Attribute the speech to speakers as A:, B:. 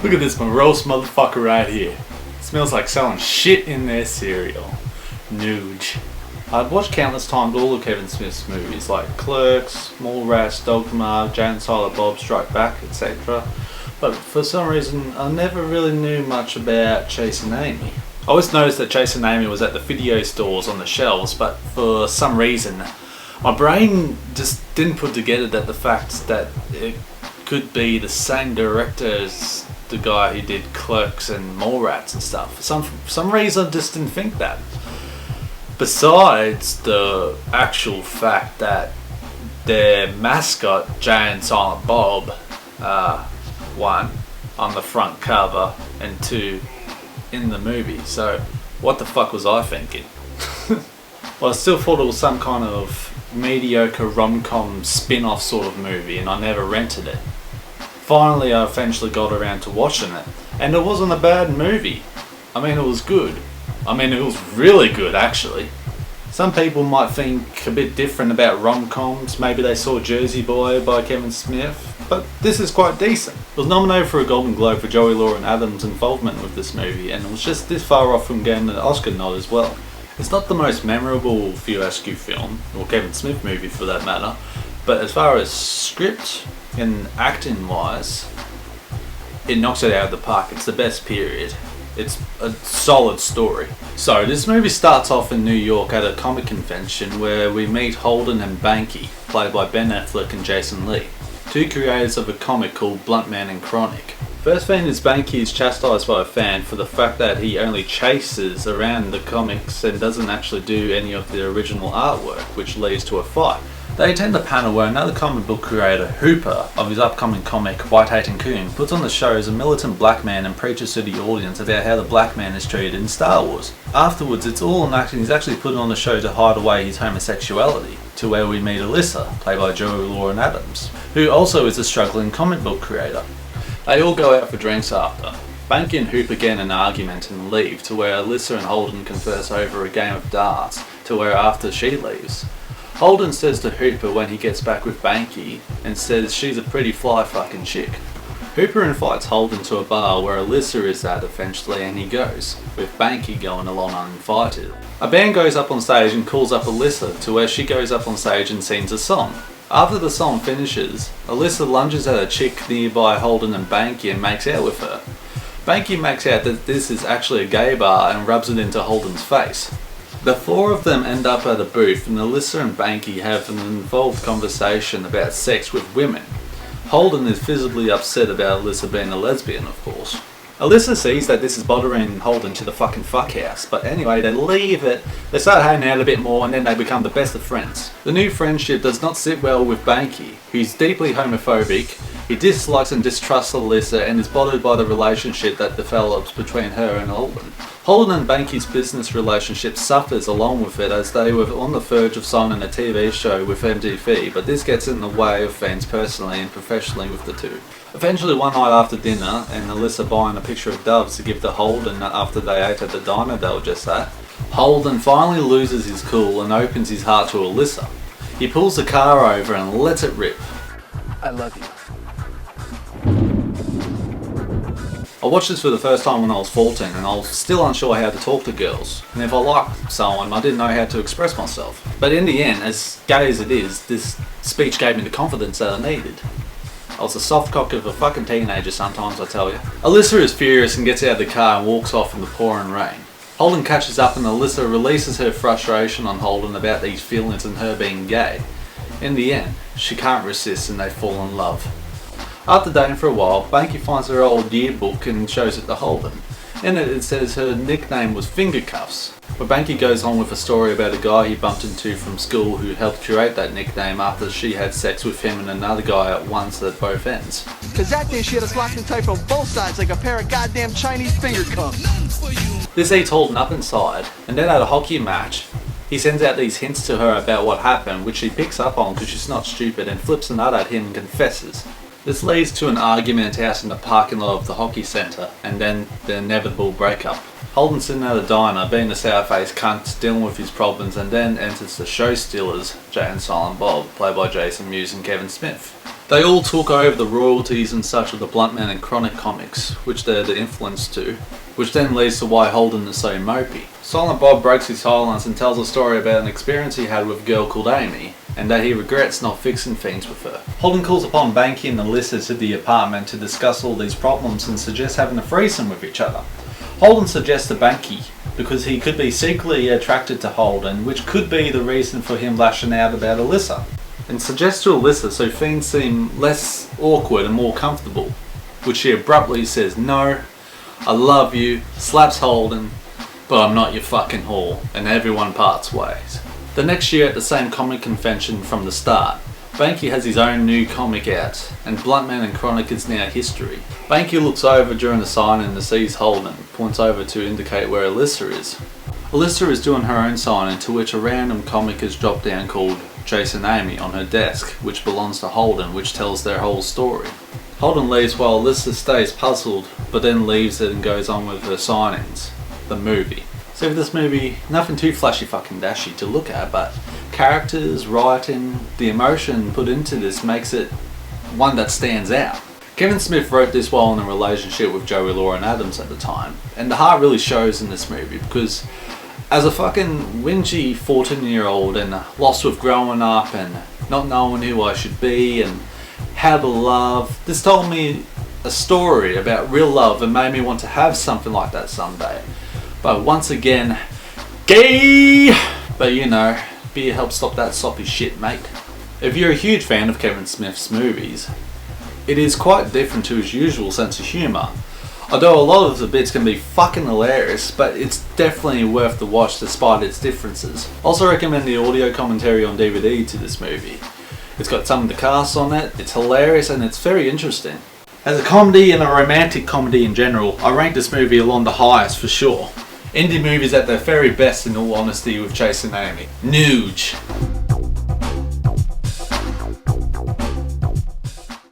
A: Look at this morose motherfucker right here. Smells like selling shit in their cereal. Nuge. I've watched countless times all of Kevin Smith's movies like Clerks, Mallrats, Dogma, Jay and Silent Bob Strike Back, etc. But for some reason I never really knew much about Chasing Amy. I always noticed that Chasing Amy was at the video stores on the shelves, but for some reason my brain just didn't put together that the fact that it could be the same director as the guy who did Clerks and Mallrats and stuff. For some reason I just didn't think that. Besides the actual fact that their mascot, Jay and Silent Bob, one, on the front cover, and two, in the movie. So, what the fuck was I thinking? Well, I still thought it was some kind of mediocre rom-com spin-off sort of movie, and I never rented it. Finally, I eventually got around to watching it, and it wasn't a bad movie. I mean, it was good. I mean, it was really good, actually. Some people might think a bit different about rom-coms. Maybe they saw Jersey Boy by Kevin Smith, but this is quite decent. It was nominated for a Golden Globe for Joey Lauren Adams' involvement with this movie, and it was just this far off from getting an Oscar nod as well. It's not the most memorable Fiasco film, or Kevin Smith movie for that matter, but as far as script and acting wise, it knocks it out of the park. It's the best period. It's a solid story. So this movie starts off in New York at a comic convention where we meet Holden and Banky, played by Ben Affleck and Jason Lee, two creators of a comic called Blunt Man and Chronic. First thing is Banky is chastised by a fan for the fact that he only chases around the comics and doesn't actually do any of the original artwork, which leads to a fight. They attend a panel where another comic book creator, Hooper, of his upcoming comic White Hating Coon, puts on the show as a militant black man and preaches to the audience about how the black man is treated in Star Wars. Afterwards, it's all an act and he's actually put on the show to hide away his homosexuality, to where we meet Alyssa, played by Joey Lauren Adams, who also is a struggling comic book creator. They all go out for drinks after. Banky and Hooper get in an argument and leave, to where Alyssa and Holden converse over a game of darts, to where after she leaves, Holden says to Hooper when he gets back with Banky and says she's a pretty fly fucking chick. Hooper invites Holden to a bar where Alyssa is at eventually and he goes, with Banky going along uninvited. A band goes up on stage and calls up Alyssa, to where she goes up on stage and sings a song. After the song finishes, Alyssa lunges at a chick nearby Holden and Banky and makes out with her. Banky makes out that this is actually a gay bar and rubs it into Holden's face. The four of them end up at a booth and Alyssa and Banky have an involved conversation about sex with women. Holden is visibly upset about Alyssa being a lesbian, of course. Alyssa sees that this is bothering Holden to the fucking fuckhouse, but anyway, they leave it, they start hanging out a bit more and then they become the best of friends. The new friendship does not sit well with Banky, who's deeply homophobic. He dislikes and distrusts Alyssa and is bothered by the relationship that develops between her and Holden. Holden and Banky's business relationship suffers along with it as they were on the verge of signing a TV show with MTV, but this gets in the way of fans personally and professionally with the two. Eventually one night after dinner, and Alyssa buying a picture of doves to give to Holden after they ate at the diner they were just at, Holden finally loses his cool and opens his heart to Alyssa. He pulls the car over and lets it rip.
B: I love you.
A: I watched this for the first time when I was 14 and I was still unsure how to talk to girls, and if I liked someone I didn't know how to express myself. But in the end, as gay as it is, this speech gave me the confidence that I needed. I was a soft cock of a fucking teenager sometimes, I tell you. Alyssa is furious and gets out of the car and walks off in the pouring rain. Holden catches up and Alyssa releases her frustration on Holden about these feelings and her being gay. In the end, she can't resist and they fall in love. After dating for a while, Banky finds her old yearbook and shows it to Holden. In it says her nickname was Fingercuffs, but Banky goes on with a story about a guy he bumped into from school who helped curate that nickname after she had sex with him and another guy at once at both ends.
B: Cause that day she had us locked in tight from both sides like a pair of goddamn Chinese finger cuffs.
A: This eats Holden up inside, and then at a hockey match, he sends out these hints to her about what happened, which she picks up on because she's not stupid and flips a nut at him and confesses. This leads to an argument out in the parking lot of the hockey centre, and then the inevitable breakup. Holden's sitting at a diner, being a sour-faced cunt, dealing with his problems, and then enters the show stealers, Jay and Silent Bob, played by Jason Mewes and Kevin Smith. They all took over the royalties and such of the Bluntman and Chronic comics, which they're the influence to, which then leads to why Holden is so mopey. Silent Bob breaks his silence and tells a story about an experience he had with a girl called Amy, and that he regrets not fixing things with her. Holden calls upon Banky and Alyssa to the apartment to discuss all these problems and suggests having a threesome with each other. Holden suggests to Banky because he could be secretly attracted to Holden, which could be the reason for him lashing out about Alyssa. And suggests to Alyssa so things seem less awkward and more comfortable, which she abruptly says no, I love you, slaps Holden, but I'm not your fucking whore, and everyone parts ways. The next year at the same comic convention from the start, Banky has his own new comic out, and Bluntman and Chronic is now history. Banky looks over during the signing and sees Holden, points over to indicate where Alyssa is. Alyssa is doing her own signing, to which a random comic is dropped down called Chasing Amy on her desk, which belongs to Holden, which tells their whole story. Holden leaves while Alyssa stays puzzled, but then leaves it and goes on with her signings. The movie. So for this movie, nothing too flashy fucking dashy to look at, but characters, writing, the emotion put into this makes it one that stands out. Kevin Smith wrote this while in a relationship with Joey Lauren Adams at the time, and the heart really shows in this movie because as a fucking whingy 14-year-old and lost with growing up and not knowing who I should be and how to love, this told me a story about real love and made me want to have something like that someday. But once again, gay! But you know, beer helps stop that soppy shit, mate. If you're a huge fan of Kevin Smith's movies, it is quite different to his usual sense of humour. Although a lot of the bits can be fucking hilarious, but it's definitely worth the watch despite its differences. Also recommend the audio commentary on DVD to this movie. It's got some of the cast on it, it's hilarious and it's very interesting. As a comedy and a romantic comedy in general, I rank this movie along the highest for sure. Indie movies at their very best in all honesty with Chasing Amy. Nuge.